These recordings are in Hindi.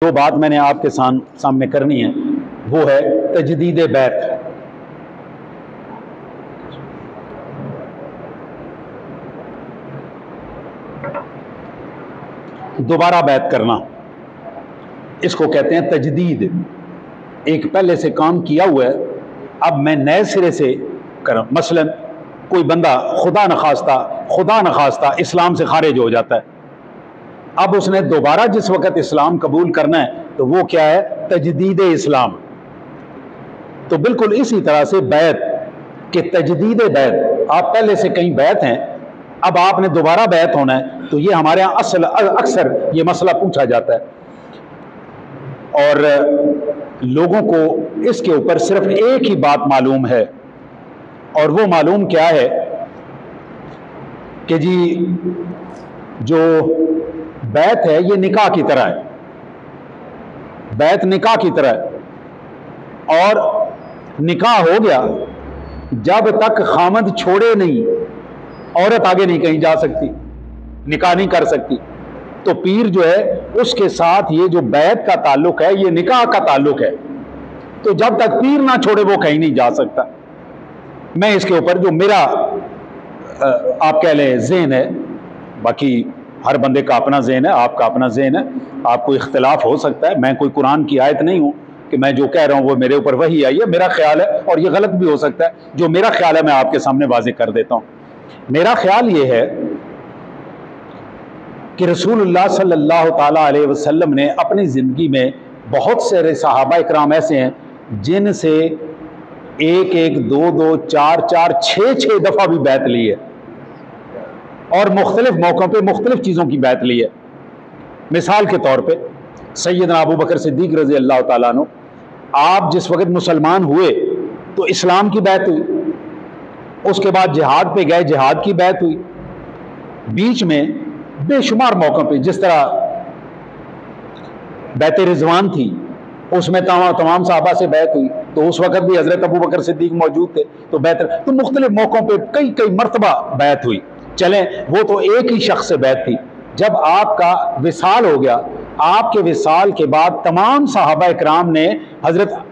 जो बात मैंने आपके सामने करनी है वो है तजदीद बैत। दोबारा बैत करना, इसको कहते हैं तजदीद। एक पहले से काम किया हुआ है, अब मैं नए सिरे से कर, मसलन कोई बंदा खुदा न खास्ता इस्लाम से खारिज हो जाता है, अब उसने दोबारा जिस वक़्त इस्लाम कबूल करना है तो वो क्या है, तजदीद इस्लाम। तो बिल्कुल इसी तरह से बैत के तजदीद बैत, आप पहले से कहीं बैत हैं, अब आपने दोबारा बैत होना है, तो ये हमारे यहाँ अक्सर ये मसला पूछा जाता है और लोगों को इसके ऊपर सिर्फ एक ही बात मालूम है, और वो मालूम क्या है कि जी जो बैत है ये निकाह की तरह है, बैत निकाह की तरह है, और निकाह हो गया जब तक खामद छोड़े नहीं, औरत आगे नहीं कहीं जा सकती, निकाह नहीं कर सकती। तो पीर जो है उसके साथ ये जो बैत का ताल्लुक है ये निकाह का ताल्लुक है, तो जब तक पीर ना छोड़े वो कहीं नहीं जा सकता। मैं इसके ऊपर जो मेरा आप कह लें ज़हन है, बाकी हर बंदे का अपना ज़हन है, आपका अपना ज़हन है, आपको इख्तिलाफ हो सकता है, मैं कोई कुरान की आयत नहीं हूं कि मैं जो कह रहा हूं वो मेरे ऊपर वही आई है, मेरा ख्याल है और ये गलत भी हो सकता है। जो मेरा ख्याल है मैं आपके सामने वाज़ेह कर देता हूं। मेरा ख्याल ये है कि रसूलुल्लाह सल्लल्लाहु ताला अलैहि वसल्लम ने अपनी ज़िंदगी में बहुत सारे सहाबा इकराम ऐसे हैं जिनसे एक एक, दो दो, चार चार, छः दफ़ा भी बैत ली है, और मुख्तलिफ मौक़ों पे मुख्तलिफ चीज़ों की बैत ली है। मिसाल के तौर पे सैयदना अबू बकर सिद्दीक़ रज़ी अल्लाह ताला अन्हु, आप जिस वक़्त मुसलमान हुए तो इस्लाम की बैत हुई, उसके बाद जिहाद पे गए, जिहाद की बैत हुई, बीच में बेशुमार मौक़ों पे जिस तरह बैत रिजवान थी उसमें तमाम साहबा से बैत हुई, तो उस वक़्त भी हज़रत अबू बकर सिद्दीक़ मौजूद थे, तो बैत, तो मुख्तलिफ मौक़ों पे कई कई मरतबा बैत हुई। चलें, वो तो एक ही शख्स से बैत थी। जब आपका विसाल हो गया, आपके विसाल के बाद तमाम साहबा इकराम ने हज़रत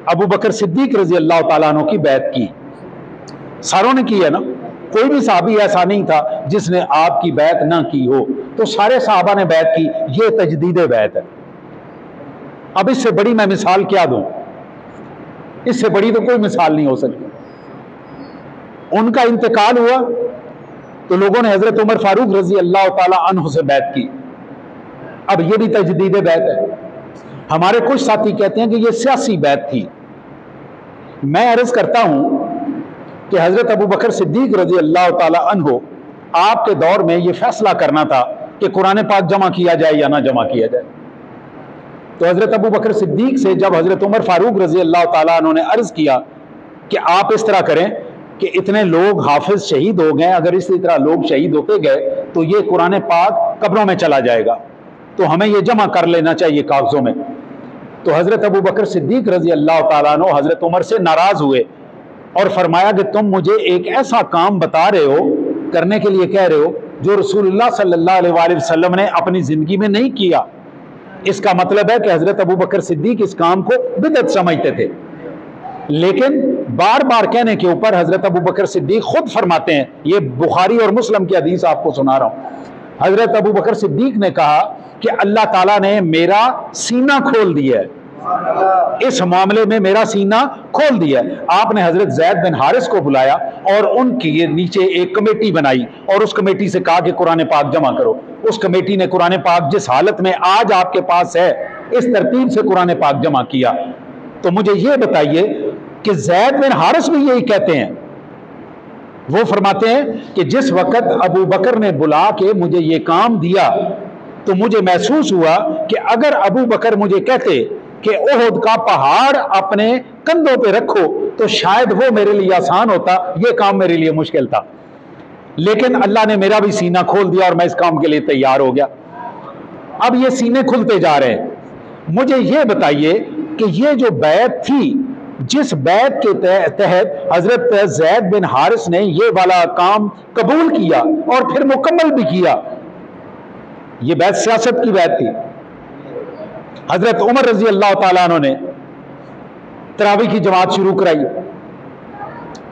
अबू बकर सिद्दीक़ रज़ी अल्लाह ताला अन्हु की बैत की, सारों ने की है ना, कोई भी साहबी ऐसा नहीं था जिसने आपकी बैत ना की हो, तो सारे साहबा ने बैत की। ये तजदीद बैत है। अब इससे बड़ी मैं मिसाल क्या दूं, इससे बड़ी तो कोई मिसाल नहीं हो सकती। उनका इंतकाल हुआ तो लोगों ने हजरत उमर फारूक रजी अल्लाह ताला अन्हु से बैत की। अब ये भी तजदीद बैत है। हमारे कुछ साथी कहते हैं कि ये सियासी बैत थी। मैं अर्ज करता हूं कि हजरत अबू बकर सिद्दीक रजी अल्लाह ताला अन्हु, आपके दौर में यह फैसला करना था कि कुरान पाक जमा किया जाए या ना जमा किया जाए। तो हजरत अबू बकर सिद्दीक से जब हजरत उमर फारूक रजी अल्लाह ताला अन्हु ने अर्ज किया कि आप इस तरह करें कि इतने लोग हाफिज शहीद हो गए, अगर इसी तरह लोग शहीद होते गए तो ये कुरान पाक कब्रों में चला जाएगा, तो हमें ये जमा कर लेना चाहिए कागजों में। तो हजरत अबू बकर सिद्दीक रजी अल्लाह ताला अन्हु हजरत उमर से नाराज हुए और फरमाया कि तुम मुझे एक ऐसा काम बता रहे हो, करने के लिए कह रहे हो, जो रसूलुल्लाह सल्लल्लाहु अलैहि वसल्लम ने अपनी जिंदगी में नहीं किया। इसका मतलब है कि हजरत अबू बकर सिद्दीक इस काम को बिदअत समझते थे। लेकिन बार बार कहने के ऊपर हजरत अबू बकर सिद्दीक खुद फरमाते हैं, ये बुखारी और मुस्लिम की हदीस आपको सुना रहा हूं, हजरत अबू बकर सिद्दीक ने कहा कि अल्लाह ताला ने मेरा सीना खोल दिया है, इस मामले में मेरा सीना खोल दिया है। आपने हजरत ज़ैद बिन हारिस को बुलाया और उनके नीचे एक कमेटी बनाई और उस कमेटी से कहा कि कुरान पाक जमा करो। उस कमेटी ने कुरान पाक जिस हालत में आज आपके पास है, इस तरतीब से कुरान पाक जमा किया। तो मुझे यह बताइए कि ज़ैद बिन हारिस भी यही कहते हैं। वो फरमाते हैं कि जिस वक़्त अबू बकर ने बुला के मुझे ये काम दिया तो मुझे महसूस हुआ कि अगर अबू बकर मुझे कहते कि ओहद का पहाड़ अपने कंधों पे रखो तो शायद वो मेरे लिए आसान होता, ये काम मेरे लिए मुश्किल था। लेकिन अल्लाह ने मेरा भी सीना खोल दिया और मैं इस काम के लिए तैयार हो गया। अब ये सीने खुलते जा रहे हैं। मुझे ये बताइए कि ये जो बैत थी, जिस बैत के तहत हजरत ज़ैद बिन हारिस ने ये वाला काम कबूल किया और फिर मुकम्मल भी किया, ये बैत सियासत की बैत थी। हजरत उमर रजी अल्लाह ताला अन्हु ने तरावी की जमात शुरू कराई,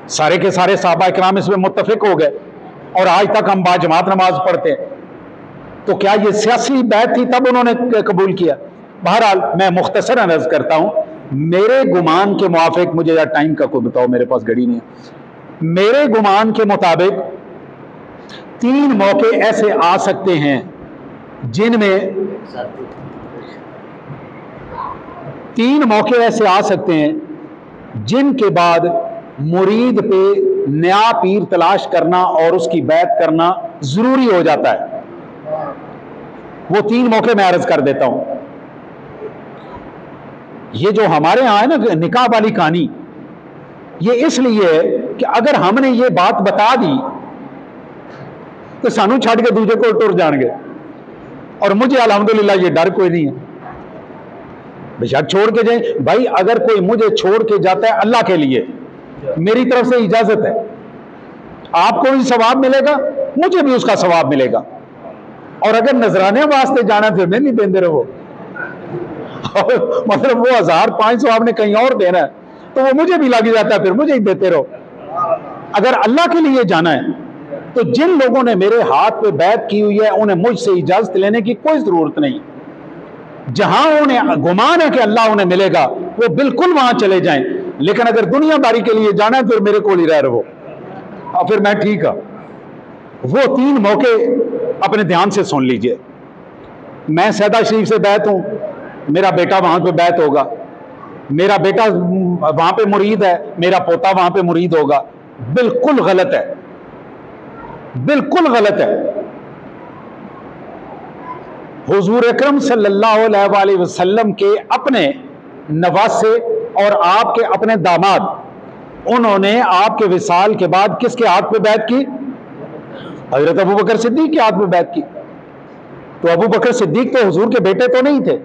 सारे के सारे साहबा इकराम इसमें मुत्तफिक हो गए और आज तक हम बाजमात नमाज पढ़ते हैं। तो क्या ये सियासी बैत थी तब उन्होंने कबूल किया? बहरहाल मैं मुख्तसर अर्ज करता हूं, मेरे गुमान के मुआफिक, मुझे यार टाइम का कोई बताओ, मेरे पास घड़ी नहीं है, मेरे गुमान के मुताबिक 3 मौके ऐसे आ सकते हैं जिनमें 3 मौके ऐसे आ सकते हैं जिनके बाद मुरीद पे नया पीर तलाश करना और उसकी बैत करना जरूरी हो जाता है। वो 3 मौके मैं अर्ज कर देता हूं। ये जो हमारे यहां है ना निकाह वाली कहानी, ये इसलिए है कि अगर हमने ये बात बता दी तो सानू छड़ के दूसरे को टुर जाएंगे, और मुझे अल्हम्दुलिल्लाह ये डर कोई नहीं है। बेशक छोड़ के जाए भाई, अगर कोई मुझे छोड़ के जाता है अल्लाह के लिए, मेरी तरफ से इजाजत है, आपको भी सवाब मिलेगा, मुझे भी उसका सवाब मिलेगा। और अगर नजराने वास्ते जाना फिर मैं नहीं देंदे रहो, मतलब वो 1500 आपने कहीं और देना है तो वो मुझे भी लग जाता है, फिर मुझे ही देते रहो। अगर अल्लाह के लिए जाना है तो जिन लोगों ने मेरे हाथ पे बैत की हुई है उन्हें मुझसे इजाजत लेने की कोई जरूरत नहीं। जहां उन्हें गुमान है कि अल्लाह उन्हें मिलेगा वो बिल्कुल वहां चले जाएं, लेकिन अगर दुनियादारी के लिए जाना है फिर मेरे को ही रह रहो, और फिर मैं ठीक है। वो 3 मौके अपने ध्यान से सुन लीजिए। मैं सैदा शरीफ से बैत हूं, मेरा बेटा वहां पे बैत होगा, मेरा बेटा वहां पे मुरीद है, मेरा पोता वहां पे मुरीद होगा। बिल्कुल गलत है, बिल्कुल गलत है। हुजूर अकरम सल्लल्लाहु अलैहि वसल्लम के अपने नवासे और आपके अपने दामाद, उन्होंने आपके विसाल के बाद किसके हाथ पे बैत की? हजरत अबू बकर सिद्दीक के हाथ पे बैत की। तो अबू बकर सिद्दीक तो हुजूर के बेटे तो नहीं थे।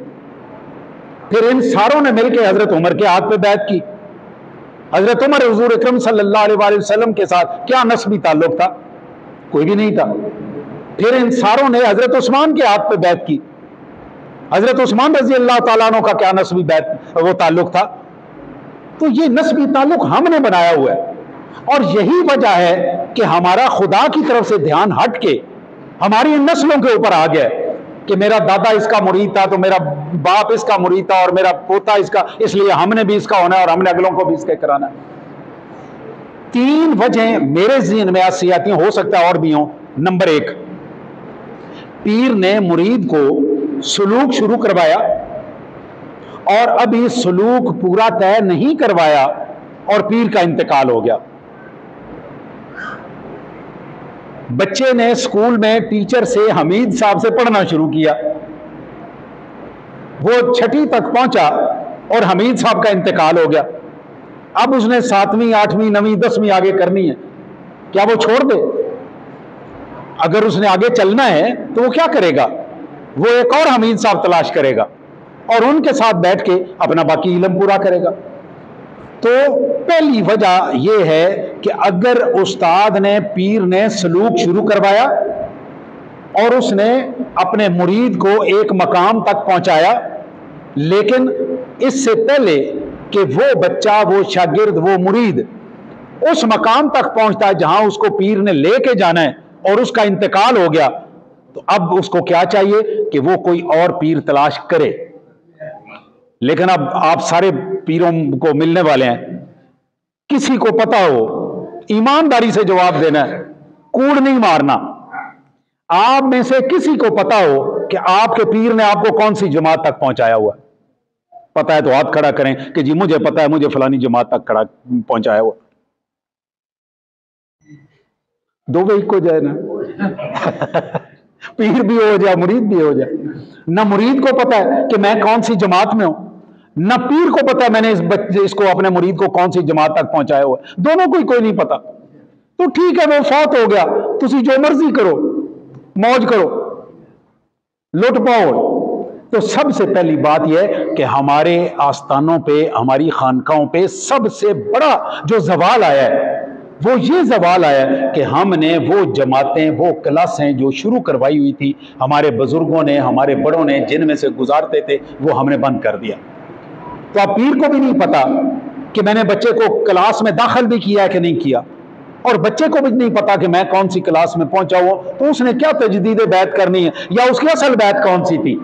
फिर इन सारों ने मिलकर हजरत उमर के हाथ पे बैत की। हजरत उमर हुजूर अकरम सल्लल्लाहु अलैहि वसल्लम के साथ क्या नस्बी ताल्लुक था? कोई भी नहीं था। फिर इन सारों ने हजरत उस्मान के हाथ पे बैत की। हजरत उस्मान रजी अल्लाह ताला अन्हु का क्या नस्बी बैत वो ताल्लुक था? तो ये नस्बी ताल्लुक हमने बनाया हुआ है, और यही वजह है कि हमारा खुदा की तरफ से ध्यान हट के हमारी इन नस्लों के ऊपर आ गया कि मेरा दादा इसका मुरीद था तो मेरा बाप इसका मुरीद था और मेरा पोता इसका, इसलिए हमने भी इसका होना है और हमने अगलों को भी इसका कराना है। 3 वजह मेरे ज़हन में ऐसी आती हैं, हो सकता है और भी हो। नंबर 1, पीर ने मुरीद को सलूक शुरू करवाया और अभी सलूक पूरा तय नहीं करवाया और पीर का इंतकाल हो गया। बच्चे ने स्कूल में टीचर से, हमीद साहब से पढ़ना शुरू किया, वो 6वीं तक पहुंचा और हमीद साहब का इंतकाल हो गया। अब उसने 7वीं, 8वीं, 9वीं, 10वीं आगे करनी है, क्या वो छोड़ दे? अगर उसने आगे चलना है तो वो क्या करेगा? वो एक और हमीद साहब तलाश करेगा और उनके साथ बैठ के अपना बाकी इल्म पूरा करेगा। तो पहली वजह यह है कि अगर उस्ताद ने, पीर ने सलूक शुरू करवाया और उसने अपने मुरीद को एक मकाम तक पहुंचाया, लेकिन इससे पहले कि वो बच्चा, वो शागिर्द, वो मुरीद उस मकाम तक पहुंचता है जहां उसको पीर ने लेके जाना है और उसका इंतकाल हो गया, तो अब उसको क्या चाहिए कि वो कोई और पीर तलाश करे। लेकिन अब आप सारे पीरों को मिलने वाले हैं, किसी को पता हो, ईमानदारी से जवाब देना है, कूड़ नहीं मारना। आप में से किसी को पता हो कि आपके पीर ने आपको कौन सी जमात तक पहुंचाया हुआ? पता है तो हाथ खड़ा करें कि जी मुझे पता है, मुझे फलानी जमात तक खड़ा पहुंचाया हुआ। दो वे को जाए ना पीर भी हो जाए, मुरीद भी हो जाए। ना मुरीद को पता है कि मैं कौन सी जमात में हूं, ना पीर को पता है मैंने इस बच्चे, इसको, अपने मुरीद को कौन सी जमात तक पहुंचाया हुआ। दोनों को ही कोई नहीं पता। तो ठीक है, वो फौत हो गया, तुसी जो मर्जी करो, मौज करो, लुट पाओ। तो सबसे पहली बात यह कि हमारे आस्थानों पे, हमारी खानकाहों पे सबसे बड़ा जो जवाल आया है वो ये सवाल आया कि हमने वो जमातें, वो क्लासें जो शुरू करवाई हुई थी हमारे बुजुर्गों ने, हमारे बड़ों ने, जिनमें से गुजारते थे, वो हमने बंद कर दिया। तो अब पीर को भी नहीं पता कि मैंने बच्चे को क्लास में दाखिल भी किया है कि नहीं किया, और बच्चे को भी नहीं पता कि मैं कौन सी क्लास में पहुंचा हुआ, तो उसने क्या तजदीद बैत करनी है, या उसकी असल बैत कौन सी थी।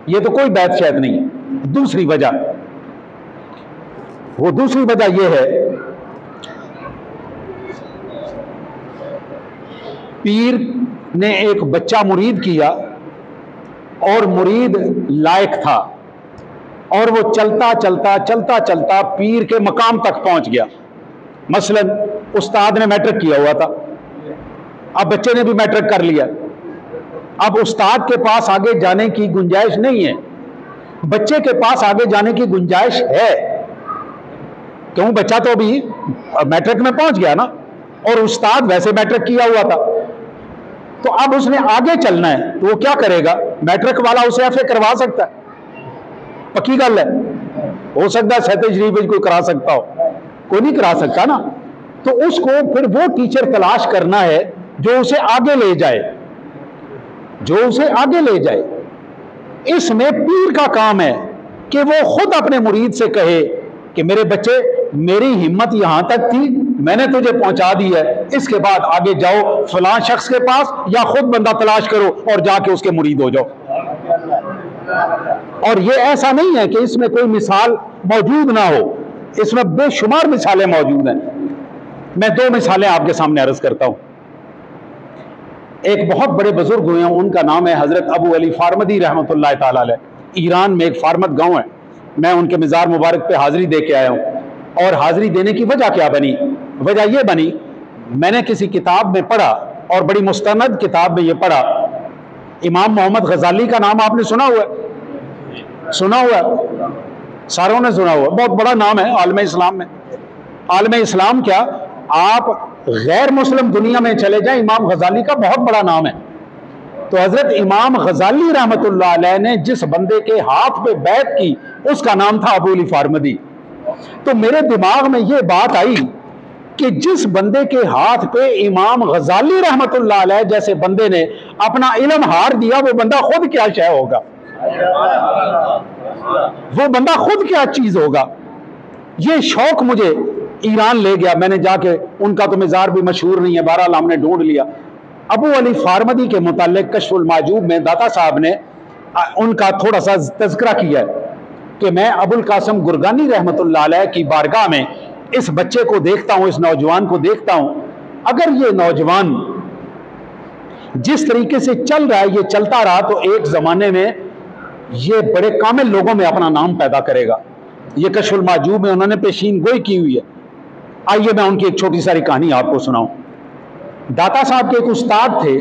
ये तो कोई बैत शायद नहीं है। दूसरी वजह, वो दूसरी वजह यह है, पीर ने एक बच्चा मुरीद किया और मुरीद लायक था, और वो चलता चलता चलता चलता पीर के मकाम तक पहुंच गया। मसलन उस्ताद ने मैट्रिक किया हुआ था, अब बच्चे ने भी मैट्रिक कर लिया, अब उस्ताद के पास आगे जाने की गुंजाइश नहीं है, बच्चे के पास आगे जाने की गुंजाइश है, क्यों, बच्चा तो अभी मैट्रिक में पहुंच गया ना, और उस्ताद वैसे मैट्रिक किया हुआ था। तो अब उसने आगे चलना है, तो वो क्या करेगा, मैट्रिक वाला उसे एफए करवा सकता है, पक्की गल है, हो सकता है सहते शरीफ कोई करा सकता हो, कोई नहीं करा सकता ना। तो उसको फिर वो टीचर तलाश करना है जो उसे आगे ले जाए, जो उसे आगे ले जाए। इसमें पीर का काम है कि वो खुद अपने मुरीद से कहे कि मेरे बच्चे, मेरी हिम्मत यहां तक थी, मैंने तुझे पहुंचा दी है, इसके बाद आगे जाओ फलां शख्स के पास, या खुद बंदा तलाश करो और जाके उसके मुरीद हो जाओ। और ये ऐसा नहीं है कि इसमें कोई मिसाल मौजूद ना हो, इसमें बेशुमार मिसालें मौजूद हैं। मैं दो मिसालें आपके सामने अर्ज करता हूं। एक बहुत बड़े बुजुर्ग हुए हैं, उनका नाम है हजरत अबू अली फारमदी रहमतुल्लाह ताला अलैह। ईरान में एक फारमद गांव है, मैं उनके मज़ार मुबारक पे हाजिरी दे के आया हूं। और हाजिरी देने की वजह क्या बनी, वजह यह बनी, मैंने किसी किताब में पढ़ा, और बड़ी मुस्तनद किताब में यह पढ़ा, इमाम मोहम्मद गजाली का नाम आपने सुना हुआ है, सुना हुआ है, सारों ने सुना हुआ, बहुत बड़ा नाम है आलम इस्लाम में। आलम इस्लाम क्या, आप गैर मुस्लिम दुनिया में चले जाएं, इमाम गजाली का बहुत बड़ा नाम है। तो हजरत इमाम गजाली रहमतुल्लाह अलैह ने जिस बंदे के हाथ पे बैत की, उसका नाम था अबू अली फारमदी। तो मेरे दिमाग में यह बात आई कि जिस बंदे के हाथ पे इमाम गजाली रहमतुल्लाह अलैह जैसे बंदे ने अपना इल्म हार दिया, वो बंदा खुद क्या शय होगा, वो बंदा खुद क्या चीज होगा। ये शौक मुझे ईरान ले गया, मैंने जाके, उनका तो मज़ार भी मशहूर नहीं है, बहरहाल हमने ढूंढ लिया। अबू अली फारमदी के मुतालिक कश्फुल माजूब में दाता साहब ने उनका थोड़ा सा तज़किरा किया है कि मैं अबुल कासिम गुरगानी रहमतुल्लाह अलैह की बारगाह में इस बच्चे को देखता हूँ, इस नौजवान को देखता हूँ, अगर ये नौजवान जिस तरीके से चल रहा है, ये चलता रहा, तो एक ज़माने में ये बड़े कामिल लोगों में अपना नाम पैदा करेगा। ये कश्फुल माजूब में उन्होंने पेशीन गोई की हुई है। आइए मैं उनकी एक छोटी सारी कहानी आपको सुनाऊं। दाता साहब के एक उस्ताद थे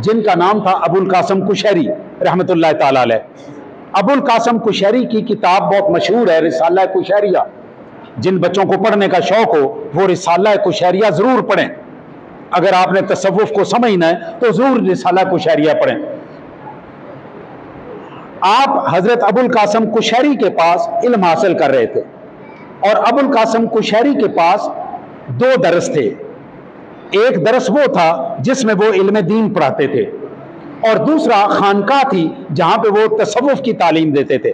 जिनका नाम था अबुल कासिम कुशैरी रहमतुल्लाह ताला अलैह। अबुल कासिम कुशैरी की किताब बहुत मशहूर है, रिसाला कुशैरिया। जिन बच्चों को पढ़ने का शौक हो वो रिसाला कुशैरिया जरूर पढ़ें। अगर आपने तसव्वुफ को समझना है तो जरूर रिसाला कुशैरिया पढ़ें। आप हजरत अबुल कासिम कुशैरी के पास इल्म हासिल कर रहे थे, और अबुल कासिम कुशैरी के पास दो दरस थे। एक दरस वो था जिसमें वो इल्म दीन पढ़ाते थे, और दूसरा खानका थी जहां पे वो तसव्वुफ की तालीम देते थे।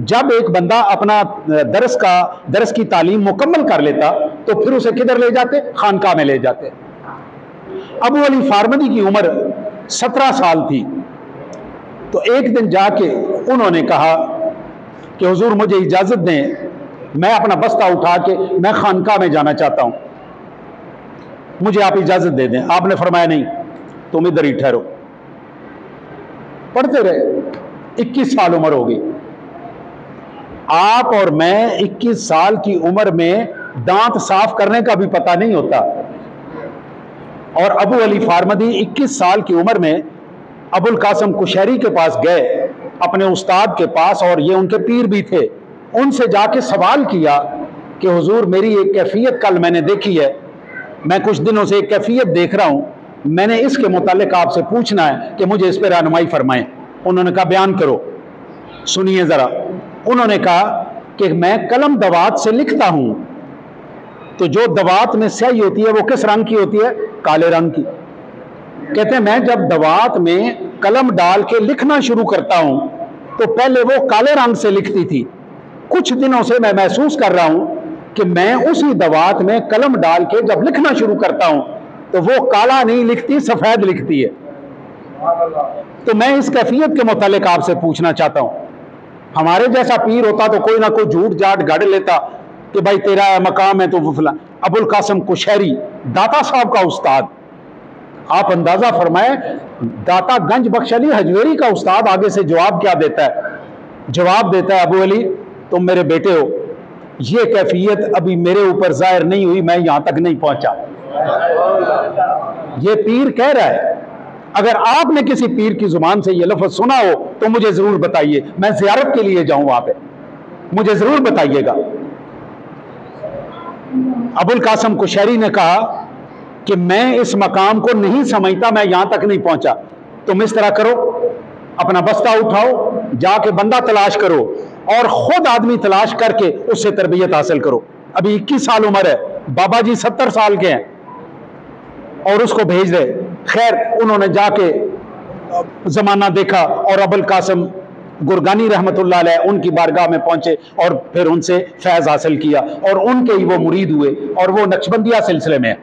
जब एक बंदा अपना दरस की तालीम मुकम्मल कर लेता तो फिर उसे किधर ले जाते, खानका में ले जाते। अबू अली फारमदी की उम्र 17 साल थी। तो एक दिन जाके उन्होंने कहा कि हुजूर मुझे इजाजत दें, मैं अपना बस्ता उठा के मैं खानका में जाना चाहता हूं, मुझे आप इजाजत दे दें। आपने फरमाया नहीं, तुम इधर ही ठहरो। पढ़ते रहे, 21 साल उम्र हो गई। आप और मैं 21 साल की उम्र में दांत साफ करने का भी पता नहीं होता, और अबू अली फारमदी 21 साल की उम्र में अबुल कासिम कुशैरी के पास गए, अपने उस्ताद के पास, और ये उनके पीर भी थे। उनसे जाके सवाल किया कि हुजूर मेरी एक कैफियत कल मैंने देखी है, मैं कुछ दिनों से एक कैफियत देख रहा हूं, मैंने इसके मुतालिक आपसे पूछना है कि मुझे इस पर रहनुमाई फरमाएं। उन्होंने कहा बयान करो, सुनिए जरा। उन्होंने कहा कि मैं कलम दवात से लिखता हूं, तो जो दवात में स्याही होती है वो किस रंग की होती है? काले रंग की। कहते हैं मैं जब दवात में कलम डाल के लिखना शुरू करता हूं तो पहले वो काले रंग से लिखती थी, कुछ दिनों से मैं महसूस कर रहा हूं कि मैं उसी दवात में कलम डाल के जब लिखना शुरू करता हूं तो वो काला नहीं लिखती, सफेद लिखती है। तो मैं इस कैफियत के मुतालिक आपसे पूछना चाहता हूं, हमारे जैसा पीर होता तो कोई ना कोई झूठ जाट गढ़ लेता कि भाई तेरा मकाम है तो वो फला। अबुल कासिम कुशैरी दाता साहब का उस्ताद, आप अंदाजा फरमाए दाता गंज बख्श अली हजवेरी का उस्ताद आगे से जवाब क्या देता है? जवाब देता है अबू अली तुम मेरे बेटे हो, ये कैफियत अभी मेरे ऊपर जाहिर नहीं हुई, मैं यहां तक नहीं पहुंचा। ये पीर कह रहा है। अगर आपने किसी पीर की जुबान से ये लफ्ज सुना हो तो मुझे जरूर बताइए, मैं जियारत के लिए जाऊं वहां पे, मुझे जरूर बताइएगा। अबुल कासिम कुशैरी ने कहा कि मैं इस मकाम को नहीं समझता, मैं यहां तक नहीं पहुंचा। तुम इस तरह करो, अपना बस्ता उठाओ, जाके बंदा तलाश करो और खुद आदमी तलाश करके उससे तरबियत हासिल करो। अभी 21 साल उम्र है, बाबा जी 70 साल के हैं और उसको भेज रहे। खैर उन्होंने जाके जमाना देखा और अबुल कासिम गुरगानी रहमतुल्लाह अलैह उनकी बारगाह में पहुंचे और फिर उनसे फैज हासिल किया और उनके ही वो मुरीद हुए और वो नक्शबंदिया सिलसिले में।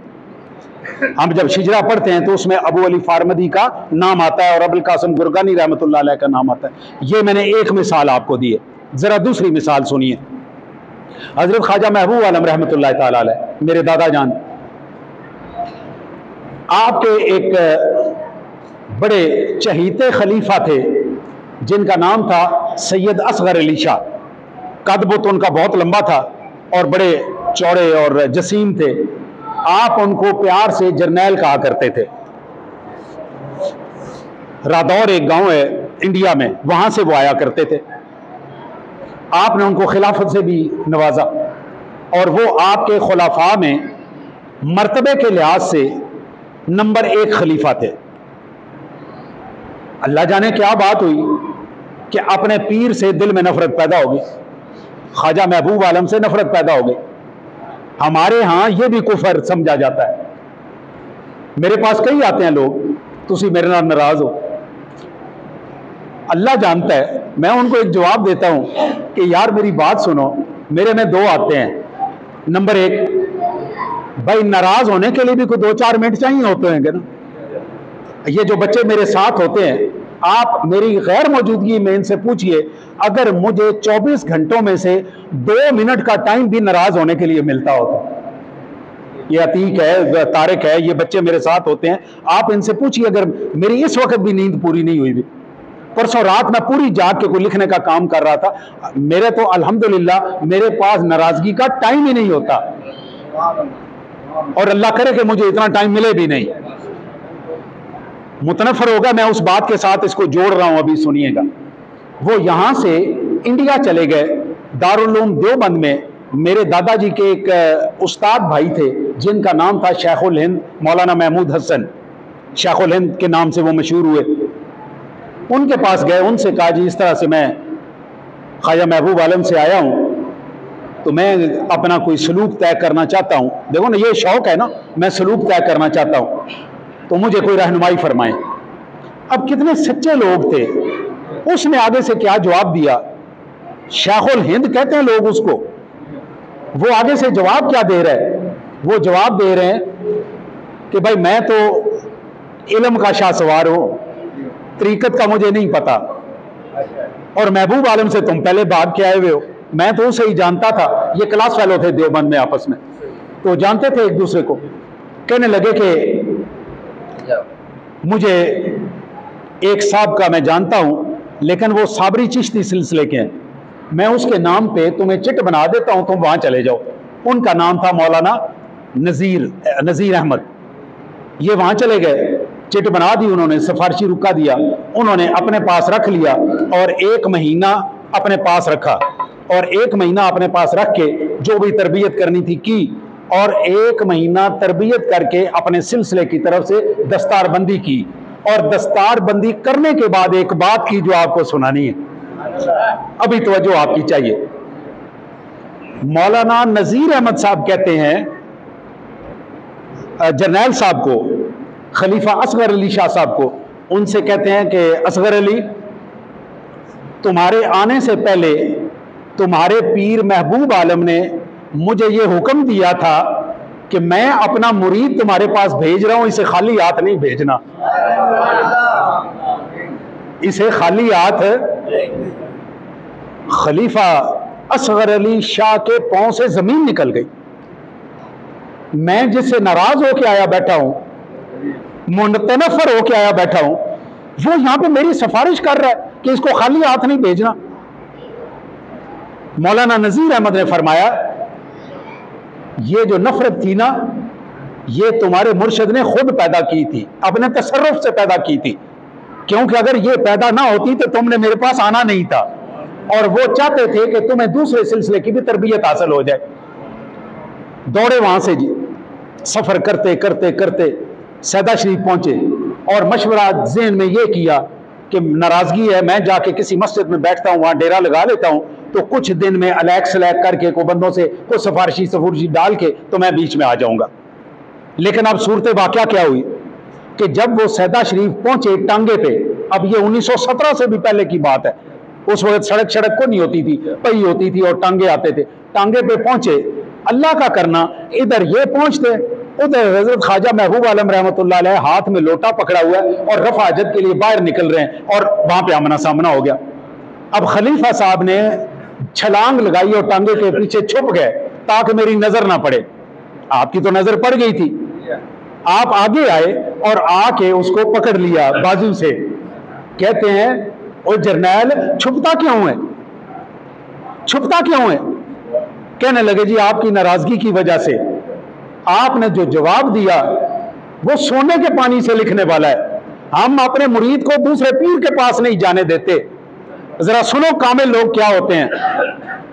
हम जब शिजरा पढ़ते हैं तो उसमें अबू अली फारमदी का नाम आता है और अबुल कासिम गुरगानी रहमतुल्लाह अलैह का नाम आता है। ये मैंने एक मिसाल आपको दी है, जरा दूसरी मिसाल सुनिए। हजरत ख्वाजा महबूब आलम रहमतुल्लाह ताला अलैह, मेरे दादा जान, आपके एक बड़े चहीते खलीफा थे जिनका नाम था सैयद असगर अली शाह। कद बुत उनका बहुत लंबा था और बड़े चौड़े और जसीम थे। आप उनको प्यार से जर्नैल कहा करते थे। रादौर एक गांव है इंडिया में, वहां से वो आया करते थे। आपने उनको खिलाफत से भी नवाजा और वो आपके खुलाफा में मर्तबे के लिहाज से नंबर 1 खलीफा थे। अल्लाह जाने क्या बात हुई कि अपने पीर से दिल में नफरत पैदा हो गई, ख्वाजा महबूब आलम से नफरत पैदा हो गई। हमारे यहाँ ये भी कुफर समझा जाता है। मेरे पास कई आते हैं लोग, तुसी मेरे नाल नाराज हो, अल्लाह जानता है। मैं उनको एक जवाब देता हूं कि यार मेरी बात सुनो, मेरे में 2 आते हैं। नंबर 1, भाई नाराज होने के लिए भी कोई 2-4 मिनट चाहिए होते हैं ना। ये जो बच्चे मेरे साथ होते हैं, आप मेरी गैर मौजूदगी में इनसे पूछिए, अगर मुझे 24 घंटों में से 2 मिनट का टाइम भी नाराज होने के लिए मिलता हो तो। ये अतीक है, तारिक है, ये बच्चे मेरे साथ होते हैं, आप इनसे पूछिए अगर मेरी इस वक्त भी नींद पूरी नहीं हुई भी। परसों रात मैं पूरी जाग के कोई लिखने का काम कर रहा था। मेरे तो अल्हम्दुलिल्लाह मेरे पास नाराजगी का टाइम ही नहीं होता और अल्लाह करे कि मुझे इतना टाइम मिले भी नहीं। मुतनफर होगा, मैं उस बात के साथ इसको जोड़ रहा हूं, अभी सुनिएगा। वो यहां से इंडिया चले गए, दारुल उलूम देवबंद में मेरे दादाजी के एक उस्ताद भाई थे जिनका नाम था शेखुल हिंद मौलाना महमूद हसन। शेखुल हिंद के नाम से वो मशहूर हुए। उनके पास गए, उनसे कहा जी इस तरह से मैं ख्वाजा महबूब आलम से आया हूं तो मैं अपना कोई सलूक तय करना चाहता हूं। देखो ना, ये शौक है ना, मैं सलूक तय करना चाहता हूं, तो मुझे कोई रहनुमाई फरमाएं। अब कितने सच्चे लोग थे, उसने आगे से क्या जवाब दिया, शेखुल हिंद कहते हैं लोग उसको, वो आगे से जवाब क्या दे रहे हैं, वो जवाब दे रहे हैं कि भाई मैं तो इल्म का शाह सवार हूं, तरीकत का मुझे नहीं पता, और महबूब आलम से तुम पहले भाग के आए हुए हो, मैं तो उसे ही जानता था। ये क्लास फेलो थे देवबंद में आपस में, तो जानते थे एक दूसरे को। कहने लगे कि मुझे एक साहब का मैं जानता हूं, लेकिन वो साबरी चिश्ती सिलसिले के हैं, मैं उसके नाम पे तुम्हें चिट बना देता हूं, तुम वहां चले जाओ। उनका नाम था मौलाना नजीर अहमद। ये वहां चले गए, चिट बना दी उन्होंने, सिफारशी रुका दिया, उन्होंने अपने पास रख लिया और 1 महीना अपने पास रखा और 1 महीना अपने पास रख के जो भी तरबियत करनी थी की, और 1 महीना तरबियत करके अपने सिलसिले की तरफ से दस्तारबंदी की। और दस्तारबंदी करने के बाद एक बात की जो आपको सुनानी है, अभी तवज्जो आपकी चाहिए। मौलाना नजीर अहमद साहब कहते हैं जरनैल साहब को, खलीफा असगर अली शाह साहब को, उनसे कहते हैं कि असगर अली, तुम्हारे आने से पहले तुम्हारे पीर महबूब आलम ने मुझे ये हुक्म दिया था कि मैं अपना मुरीद तुम्हारे पास भेज रहा हूं, इसे खाली हाथ नहीं भेजना, इसे खाली हाथ। खलीफा असगर अली शाह के पांव से जमीन निकल गई। मैं जिससे नाराज होके आया बैठा हूं, मुतनफर होके आया बैठा हूं, वो यहां पे मेरी सिफारिश कर रहा है कि इसको खाली हाथ नहीं भेजना। मौलाना नजीर अहमद ने फरमाया, ये जो नफरत थी ना, ये तुम्हारे मुर्शिद ने खुद पैदा की थी, अपने तसर्रुफ से पैदा की थी, क्योंकि अगर ये पैदा ना होती तो तुमने मेरे पास आना नहीं था। और वो चाहते थे कि तुम्हें दूसरे सिलसिले की भी तरबियत हासिल हो जाए। दौड़े वहां से जी, सफर करते करते करते सैदा शरीफ पहुंचे और मशवरा ज़हन में ये किया कि नाराजगी है, मैं जाके किसी मस्जिद में बैठता हूं, वहां डेरा लगा लेता हूं, तो कुछ दिन में अलैक सलैक करके को बंदों से कुछ सफारशी डाल के तो मैं बीच में आ जाऊंगा। लेकिन अब सूरत वाक़या क्या हुई कि जब वो सैदा शरीफ पहुंचे टांगे पे, अब ये 1917 से भी पहले की बात है, उस वक्त सड़क को नहीं होती थी, पई होती थी और टांगे आते थे। टांगे पे पहुंचे, अल्लाह का करना, इधर ये पहुंचते, उधर हजरत ख्वाजा महबूब आलम रहमतुल्लाह अलैह हाथ में लोटा पकड़ा हुआ है और रफ़ा हजत के लिए बाहर निकल रहे हैं, और वहां पे आमना सामना हो गया। अब खलीफा साहब ने छलांग लगाई और टांगे के पीछे छुप गए ताकि मेरी नजर ना पड़े। आपकी तो नजर पड़ गई थी, आप आगे आए और आके उसको पकड़ लिया बाजू से। कहते हैं, ओ जरनैल, छुपता क्यों है, छुपता क्यों है? कहने लगे, जी आपकी नाराजगी की वजह से आपने जो जवाब दिया वो सोने के पानी से लिखने वाला है। हम अपने मुरीद को दूसरे पीर के पास नहीं जाने देते। जरा सुनो कामिल लोग क्या होते हैं।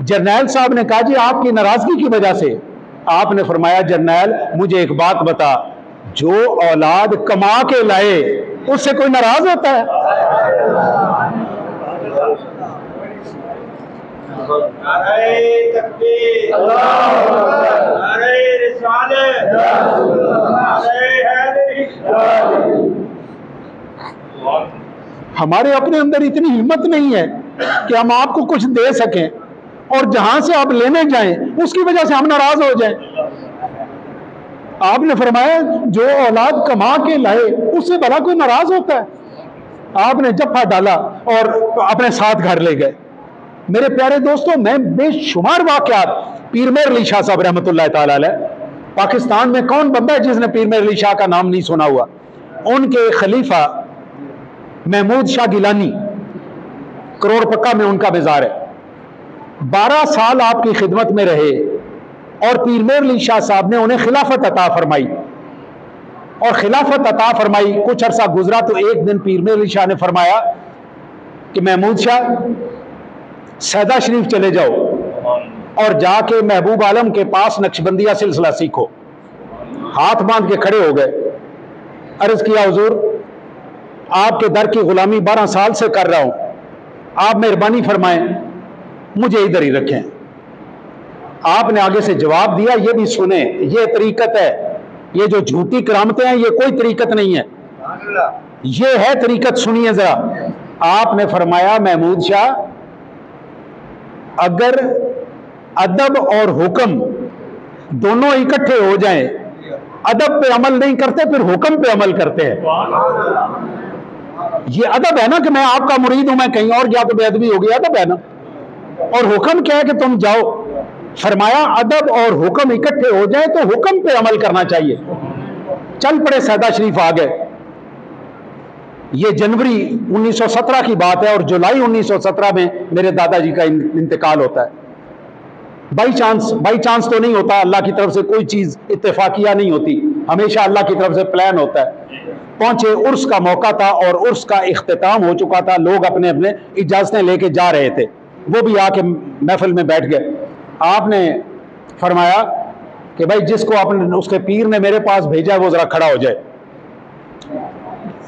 जरनैल साहब ने कहा, जी आपकी नाराजगी की वजह से। आपने फरमाया, जरनैल मुझे एक बात बता, जो औलाद कमा के लाए उससे कोई नाराज होता है? हमारे अपने अंदर इतनी हिम्मत नहीं है कि हम आपको कुछ दे सकें, और जहां से आप लेने जाएं उसकी वजह से हम नाराज हो जाएं। आपने फरमाया, जो औलाद कमा के लाए उससे भला कोई नाराज होता है? आपने जफ्फा डाला और अपने साथ घर ले गए। मेरे प्यारे दोस्तों, मैं बेशुमार वाक़यात, पीर मेहर अली शाह साहब रहमतुल्लाह ताला अलैह, पाकिस्तान में कौन बंदा है जिसने पीर मेहर अली शाह का नाम नहीं सुना हुआ? उनके खलीफा महमूद शाह गिलानी, करोड़ पक्का में उनका मज़ार है। 12 साल आपकी खिदमत में रहे और पीर मेहर अली शाह साहब ने उन्हें खिलाफत अता फरमाई, और खिलाफत अता फरमाई। कुछ अरसा गुजरा तो एक दिन पीर मेहर अली शाह ने फरमाया कि महमूद शाह, सैदा शरीफ चले जाओ और जाके महबूब आलम के पास नक्शबंदिया सिलसिला सीखो। हाथ बांध के खड़े हो गए, अर्ज किया, हुजूर आपके दर की गुलामी 12 साल से कर रहा हूं, आप मेहरबानी फरमाएं मुझे इधर ही रखें। आपने आगे से जवाब दिया, ये भी सुने, ये तरीकत है, ये जो झूठी करामतें हैं ये कोई तरीकत नहीं है, ये है तरीकत, सुनिए जरा। आपने फरमाया, महमूद शाह, अगर अदब और हुक्म दोनों इकट्ठे हो जाएं, अदब पे अमल नहीं करते फिर हुक्म पे अमल करते हैं। ये अदब है ना कि मैं आपका मुरीद हूं, मैं कहीं और गया तो बेअदबी हो गई, अदब है ना। और हुक्म क्या है कि तुम जाओ। फरमाया, अदब और हुक्म इकट्ठे हो जाए तो हुक्म पे अमल करना चाहिए। चल पड़े, सैदा शरीफ आ गए। ये जनवरी 1917 की बात है और जुलाई 1917 में मेरे दादाजी का इंतकाल होता है। बाई चांस तो नहीं होता, अल्लाह की तरफ से कोई चीज इत्तेफाकिया नहीं होती, हमेशा अल्लाह की तरफ से प्लान होता है। पहुंचे, उर्स का मौका था और उर्स का इख्तिताम हो चुका था, लोग अपने अपने इजाजतें लेके जा रहे थे, वो भी आके महफिल में बैठ गए। आपने फरमाया कि भाई जिसको आपने, उसके पीर ने मेरे पास भेजा है वो जरा खड़ा हो जाए।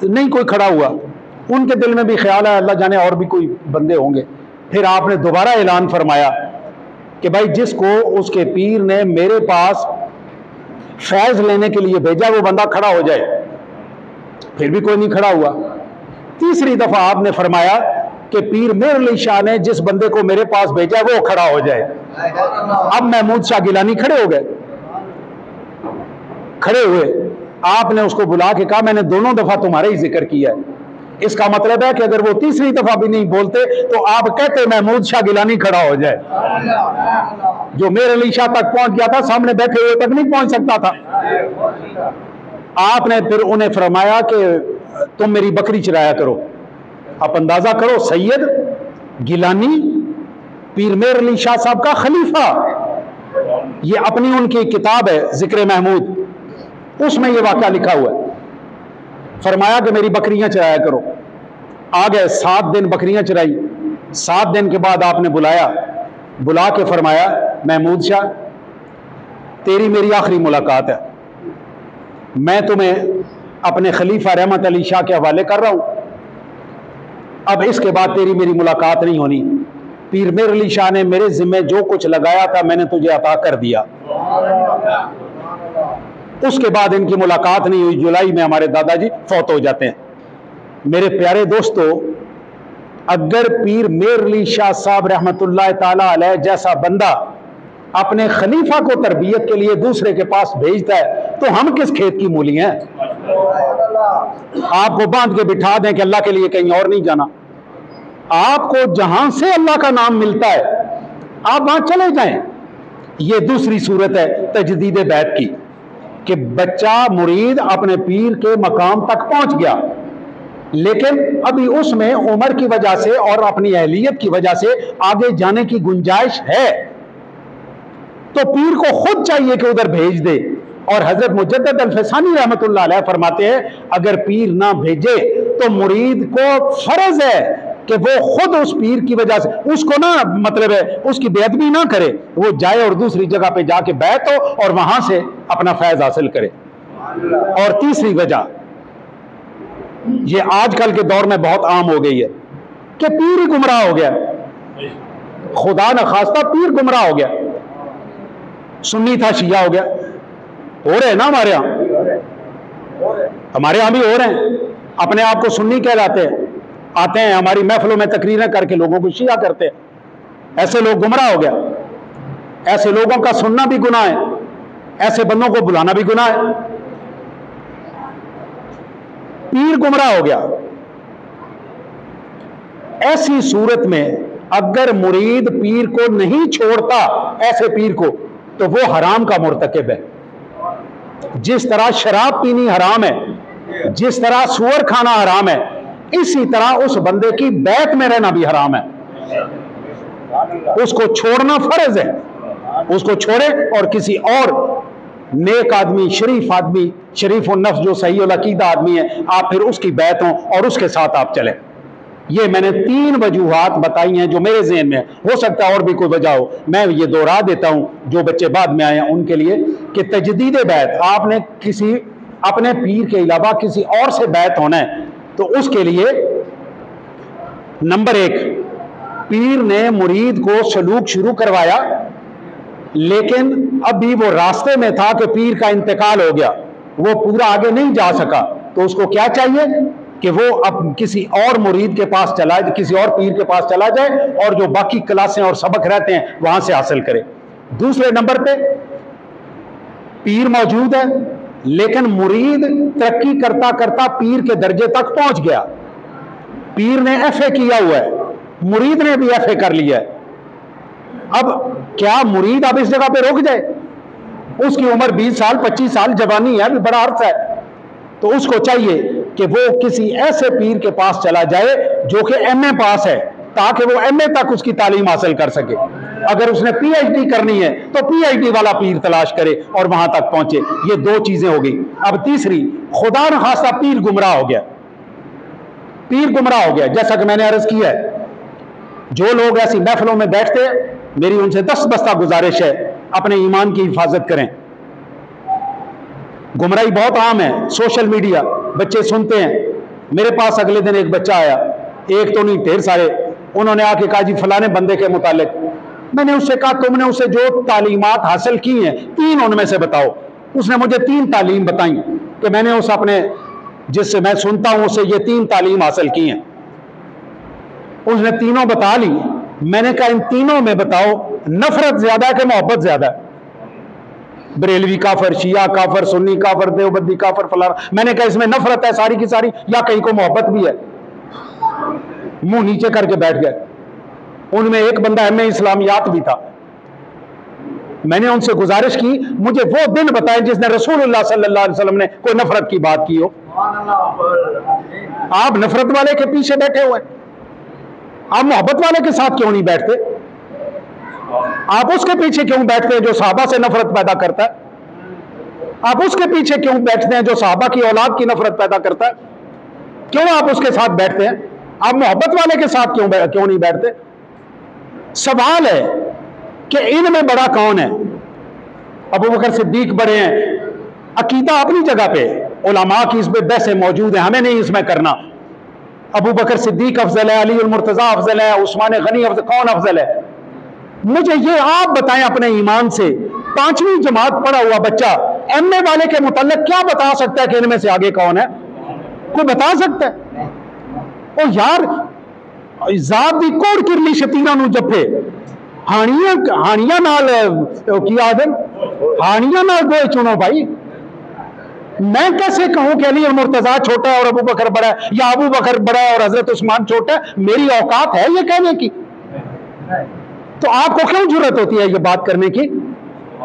नहीं कोई खड़ा हुआ, उनके दिल में भी ख्याल है अल्लाह जाने और भी कोई बंदे होंगे। फिर आपने दोबारा ऐलान फरमाया कि भाई जिसको उसके पीर ने मेरे पास फैज लेने के लिए भेजा, वो बंदा खड़ा हो जाए, फिर भी कोई नहीं खड़ा हुआ। तीसरी दफा आपने फरमाया कि पीर मेर अली शाह ने जिस बंदे को मेरे पास भेजा वो खड़ा हो जाए। अब महमूद शाह गिलानी खड़े हो गए। खड़े हुए, आपने उसको बुला के कहा मैंने दोनों दफा तुम्हारा ही जिक्र किया है। इसका मतलब है कि अगर वो तीसरी दफा भी नहीं बोलते तो आप कहते महमूद शाह गिलानी खड़ा हो जाए। जो मेर अली शाह तक पहुंच गया था, सामने बैठे हुए तक नहीं पहुंच सकता था। आपने फिर उन्हें फरमाया कि तुम मेरी बकरी चराया करो। आप अंदाजा करो, सैयद गिलानी पीर मेर अली शाह साहब का खलीफा, ये अपनी उनकी किताब है जिक्र महमूद, उसमें ये वाक़या लिखा हुआ है। फरमाया कि मेरी बकरियां चराया करो। आ गए, 7 दिन बकरियां चराई। 7 दिन के बाद आपने बुलाया, बुला के फरमाया महमूद शाह तेरी मेरी आखिरी मुलाकात है, मैं तुम्हें अपने खलीफा रहमत अली शाह के हवाले कर रहा हूं, अब इसके बाद तेरी मेरी मुलाकात नहीं होनी। पीर मेर अली शाह ने मेरे जिम्मे जो कुछ लगाया था मैंने तुझे अता कर दिया। उसके बाद इनकी मुलाकात नहीं हुई। जुलाई में हमारे दादाजी फौत हो जाते हैं। मेरे प्यारे दोस्तों, अगर पीर मेर अली शाह साहब रहमतुल्लाह ताला अलैह जैसा बंदा अपने खलीफा को तरबियत के लिए दूसरे के पास भेजता है तो हम किस खेत की मूली हैं? आपको बांध के बिठा दें कि अल्लाह के लिए कहीं और नहीं जाना। आपको जहां से अल्लाह का नाम मिलता है आप वहां चले जाएं। ये दूसरी सूरत है तजदीद बैत की, कि बच्चा मुरीद अपने पीर के मकाम तक पहुंच गया, लेकिन अभी उसमें उम्र की वजह से और अपनी अहलियत की वजह से आगे जाने की गुंजाइश है, तो पीर को खुद चाहिए कि उधर भेज दे। और हजरत मुजद्दद अल-फसानी रहमतुल्लाह अलैह फरमाते हैं अगर पीर ना भेजे तो मुरीद को फर्ज है कि वो खुद उस पीर की वजह से उसको ना, मतलब है उसकी बेअदबी ना करे, वो जाए और दूसरी जगह पे जाके बैठ हो और वहां से अपना फैज हासिल करे। और तीसरी वजह ये आजकल के दौर में बहुत आम हो गई है कि पीर ही गुमराह हो गया, खुदा न खास्ता पीर गुमराह हो गया, सुन्नी था शिया हो गया। हो रहे हैं ना हमारे यहां भी हो रहे हैं, अपने आप को सुन्नी कहलाते हैं, आते हैं हमारी महफिलों में तकरीरें करके लोगों को शिया करते हैं। ऐसे लोग गुमराह हो गया। ऐसे लोगों का सुनना भी गुनाह है, ऐसे बंदों को बुलाना भी गुनाह है। पीर गुमराह हो गया। ऐसी सूरत में अगर मुरीद पीर को नहीं छोड़ता, ऐसे पीर को, तो वो हराम का मुर्तकिब है। जिस तरह शराब पीनी हराम है, जिस तरह सुअर खाना हराम है, इसी तरह उस बंदे की बैत में रहना भी हराम है। उसको छोड़ना फर्ज है, उसको छोड़े और किसी और नेक आदमी, शरीफ आदमी, शरीफ उन नफ्स जो सही उल अकीदा आदमी है, आप फिर उसकी बैत हों और उसके साथ आप चलें। ये मैंने 3 वजूहात बताई हैं जो मेरे ज़हन में है, हो सकता है और भी कोई वजह हो, मैं ये दोहरा देता हूं जो बच्चे बाद में आए हैं उनके लिए, कि तजदीद बैत, आपने किसी अपने पीर के अलावा किसी और से बैत होना है तो उसके लिए नंबर 1, पीर ने मुरीद को सलूक शुरू करवाया, लेकिन अभी वो रास्ते में था कि पीर का इंतकाल हो गया, वो पूरा आगे नहीं जा सका, तो उसको क्या चाहिए कि वो अब किसी और मुरीद के पास चला जाए, किसी और पीर के पास चला जाए और जो बाकी क्लासें और सबक रहते हैं वहां से हासिल करे। दूसरे नंबर पे पीर मौजूद है, लेकिन मुरीद तरक्की करता करता पीर के दर्जे तक पहुंच गया। पीर ने FA किया हुआ है, मुरीद ने भी FA कर लिया है। अब क्या मुरीद अब इस जगह पे रुक जाए? उसकी उम्र 20 साल 25 साल जवानी है, अभी बड़ा अर्सा है, तो उसको चाहिए कि वो किसी ऐसे पीर के पास चला जाए जो कि MA पास है, ताकि वो MA तक उसकी तालीम हासिल कर सके। अगर उसने PhD करनी है तो PhD वाला पीर तलाश करे और वहां तक पहुंचे। ये 2 चीजें हो गई। अब तीसरी, खुदा न खासा पीर गुमराह हो गया। पीर गुमराह हो गया, जैसा कि मैंने अर्ज किया है, जो लोग ऐसी महफिलों में बैठते हैं, मेरी उनसे दस्तबस्ता गुजारिश है, अपने ईमान की हिफाजत करें। गुमराही बहुत आम है, सोशल मीडिया, बच्चे सुनते हैं। मेरे पास अगले दिन एक बच्चा आया, एक तो नहीं ढेर सारे, उन्होंने आके कहा जी फलाने बंदे के मुतालिक। मैंने उससे कहा तुमने उसे जो तालीमात हासिल की हैं 3 उनमें से बताओ। उसने मुझे 3 तालीम बताई कि मैंने उस अपने जिससे मैं सुनता हूं उसे ये 3 तालीम हासिल की हैं। उसने तीनों बता ली। मैंने कहा इन तीनों में बताओ नफरत ज्यादा है कि मोहब्बत ज्यादा है? बरेलवी काफर, शिया काफर, सुन्नी काफर, देवबंदी काफर, फलाना। मैंने कहा इसमें नफरत है सारी की सारी या कहीं को मोहब्बत भी है? मुंह नीचे करके बैठ गए। उनमें एक बंदा एमए इस्लामियात भी था। मैंने उनसे गुजारिश की मुझे वो दिन बताएं जिसने रसूलुल्लाह सल्लल्लाहु अलैहि वसल्लम ने कोई नफरत की बात की हो। आप नफरत वाले के पीछे बैठे हुए, आप मोहब्बत वाले के साथ क्यों नहीं बैठते? आप उसके पीछे क्यों बैठते हैं जो सहाबा से नफरत पैदा करता है? आप उसके पीछे क्यों बैठते हैं जो सहाबा की औलाद की नफरत पैदा करता है? क्यों आप उसके साथ बैठते हैं? आप मोहब्बत वाले के साथ क्यों नहीं बैठते? सवाल है कि इनमें बड़ा कौन है? अबू बकर सिद्दीक बड़े हैं। अकीदा अपनी जगह पे, उलमा की इसमें बहसें मौजूद है, हमें नहीं इसमें करना। अबू बकर सिद्दीक अफजल है, अली उल मुर्तजा अफजल है, उस्मान गनी अफजल, कौन अफजल है? मुझे ये आप बताएं अपने ईमान से। 5वीं जमात पढ़ा हुआ बच्चा एमए वाले के मुताल्लिक क्या बता सकता है कि इनमें से आगे कौन है? कोई बता सकता है? ओ यार जात दी कोड़ किरली शतीना नू जफे हानिया नाल की आदम हानिया नाल गोए चुनो भाई। मैं कैसे कहूं कि अली और मुर्तजा छोटा है और अबू बकर बड़ा है, या अबू बकर बड़ा है और हजरत उस्मान छोटा है? मेरी औकात है ये कहने की? तो आपको क्यों जुर्रत होती है ये बात करने की?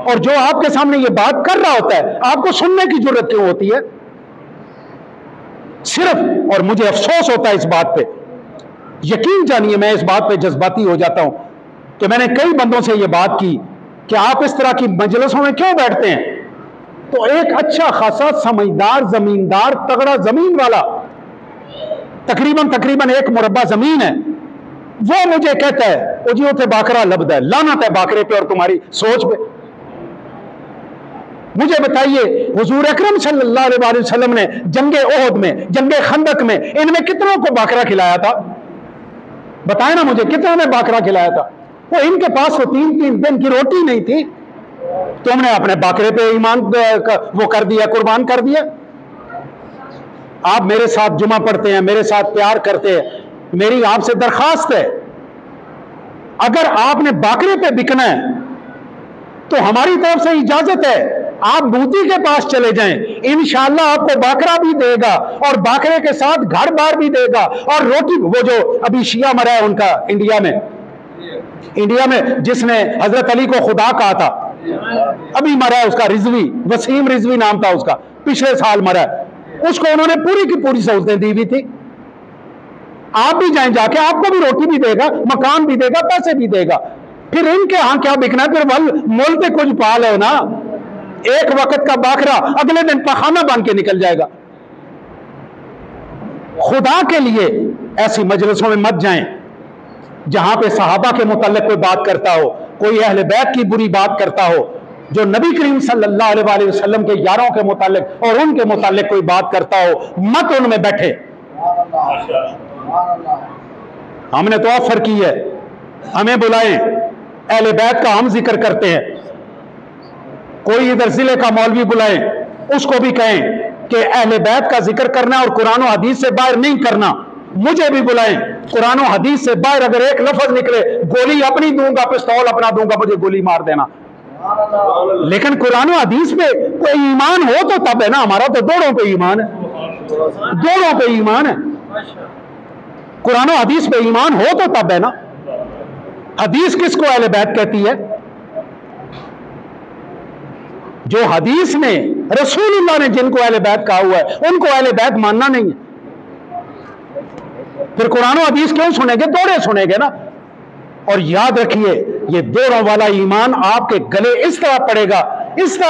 और जो आपके सामने ये बात कर रहा होता है आपको सुनने की जरूरत क्यों होती है? सिर्फ, और मुझे अफसोस होता है इस बात पे, यकीन जानिए मैं इस बात पे जज्बाती हो जाता हूं कि मैंने कई बंदों से ये बात की कि आप इस तरह की मजलिसों में क्यों बैठते हैं? तो एक अच्छा खासा समझदार जमींदार तगड़ा जमीन वाला, तकरीबन 1 मुरब्बा जमीन है, वो मुझे कहता है ओ जी उसे बाकरा लब्ध है, लानत है बाकरे पे और तुम्हारी सोच पे। मुझे बताइए हुजूर अकरम सल्लल्लाहु अलैहि वसल्लम ने जंगे ओहद में, जंगे खंदक में, इनमें कितनों को बाकरा खिलाया था? बताए ना मुझे, कितनों ने बाकरा खिलाया था? वो इनके पास तो 3 दिन की रोटी नहीं थी, तुमने अपने बाकरे पे ईमान वो कर दिया, कुर्बान कर दिया। आप मेरे साथ जुमा पढ़ते हैं, मेरे साथ प्यार करते हैं, मेरी आपसे दरखास्त है अगर आपने बाकरे पे बिकना है तो हमारी तरफ से इजाजत है, आप बूदी के पास चले जाएं, इंशाअल्लाह आपको बाकरा भी देगा और बाकरे के साथ घर बार भी देगा और रोटी। वो जो अभी शिया मरा है उनका इंडिया में जिसने हजरत अली को खुदा कहा था, अभी मरा है, उसका रिजवी, वसीम रिजवी नाम था उसका, पिछले साल मरा है। उसको उन्होंने पूरी की पूरी सहूलतें दी हुई थी। आप भी जाएं जाके, आपको भी रोटी भी देगा, मकान भी देगा, पैसे भी देगा। फिर इनके यहां क्या बिकना? फिर मोल पे कुछ पाल हो ना, एक वक्त का बाकरा अगले दिन पखाना बांध के निकल जाएगा। खुदा के लिए ऐसी मजलिसों में मत जाएं जहां पे सहाबा के मुताल्लिक कोई बात करता हो, कोई अहले बैत की बुरी बात करता हो, जो नबी करीम सल्लल्लाहु अलैहि वसल्लम के यारों के मुताल्लिक और उनके मुताल्लिक कोई बात करता हो, मत उनमें बैठे। हमने तो ऑफर की है, हमें बुलाएं, अहले बैत का हम जिक्र करते हैं। कोई इधर जिले का मौलवी बुलाएं, उसको भी कहें कि अहले बैत का जिक्र करना और कुरान और हदीस से बाहर नहीं करना। मुझे भी बुलाएं, कुरान और हदीस से बाहर अगर एक लफ्ज निकले, गोली अपनी दूंगा, पिस्तौल अपना दूंगा, मुझे गोली मार देना। लेकिन कुरान और हदीस पे कोई ईमान हो तो तब है ना। हमारा तो दोनों पे ईमान है, दोनों पे ईमान है। कुरान और हदीस पे ईमान हो तो तब है ना। हदीस किसको अहले बैत कहती है? जो हदीस ने, रसूलुल्लाह ने जिनको अहले बैत कहा हुआ है, उनको अहले बैत मानना नहीं है। फिर कुरान और हदीस क्यों सुनेंगे? दौड़े सुनेंगे ना। और याद रखिए, ये दोनों वाला ईमान आपके गले इस तरह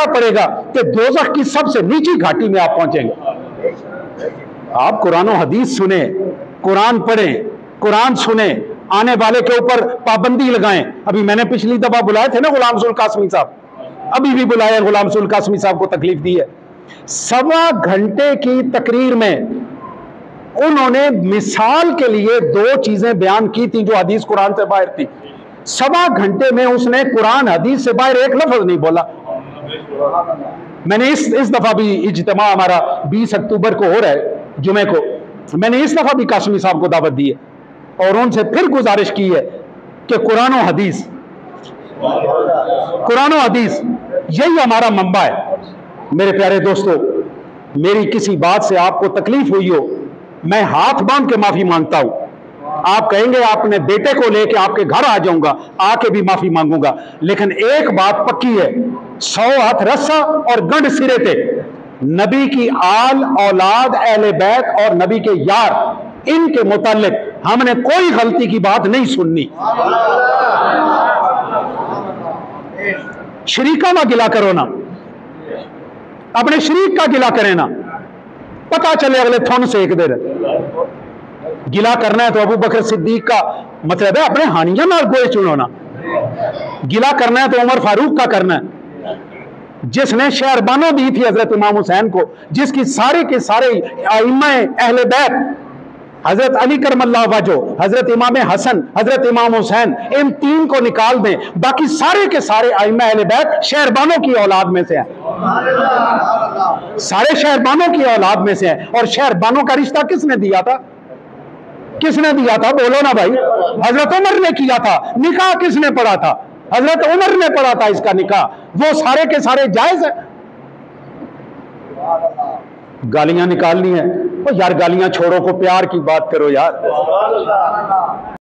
पड़ेगा कि दोज़ख की सबसे नीची घाटी में आप पहुंचेंगे। आप कुरान और हदीस सुने, कुरान पढ़ें, कुरान सुने, आने वाले के ऊपर पाबंदी लगाएं। अभी मैंने पिछली दफा बुलाए थे ना गुलाम रसूल कासमी साहब, अभी भी बुलाए गुलाम रसूल कासमी साहब को तकलीफ दी है। 1.25 घंटे की तकरीर में उन्होंने मिसाल के लिए 2 चीजें बयान की थी जो हदीस कुरान से बाहर थी। 1.25 घंटे में उसने कुरान हदीस से बाहर एक लफ्ज नहीं बोला। मैंने इस दफा भी इज्तिमा हमारा 20 अक्टूबर को हो रहा है जुमे को, मैंने इस दफा भी कासमी साहब को दावत दी है और उनसे फिर गुजारिश की है कि कुरान और हदीस यही हमारा मंबा है। मेरे प्यारे दोस्तों, मेरी किसी बात से आपको तकलीफ हुई हो, मैं हाथ बांध के माफी मांगता हूं। आप कहेंगे आपने बेटे को लेके आपके घर आ जाऊंगा, आके भी माफी मांगूंगा, लेकिन एक बात पक्की है, 100 हाथ रस्सा और गंढ सिरे थे। नबी की आल औलाद अहले बैत और नबी के यार, इनके मुतालिक हमने कोई गलती की बात नहीं सुननी। शरीका ना गिला करो ना, अपने शरीक का गिला करें ना, पता चले अगले थुन सेक दे रहे। गिला करना है तो अबू बकर सिद्दीक का मतलब है अपने हानिया नाल गोए चुनो ना। गिला करना है तो उमर फारूक का करना है, जिसने शहरबानो दी थी हजरत इमाम हुसैन को, जिसकी सारे के सारे आइम्मा अहले बैत, हजरत अली करमल्लाहु वजहो, हजरत इमाम हसन, हजरत इमाम हुसैन, इन तीन को निकाल दें, बाकी सारे के सारे आइम्मा अहले बैत शहरबानों की औलाद में से हैं, सारे शहरबानों की औलाद में से हैं। और शहरबानों का रिश्ता किसने दिया था? किसने दिया था? बोलो ना भाई। हजरत उमर ने किया था। निकाह किसने पढ़ा था? हजरत उमर ने पढ़ा था इसका निकाह। वो सारे के सारे जायज है। गालियां निकालनी है, ओ यार गालियां छोड़ो, को प्यार की बात करो यार।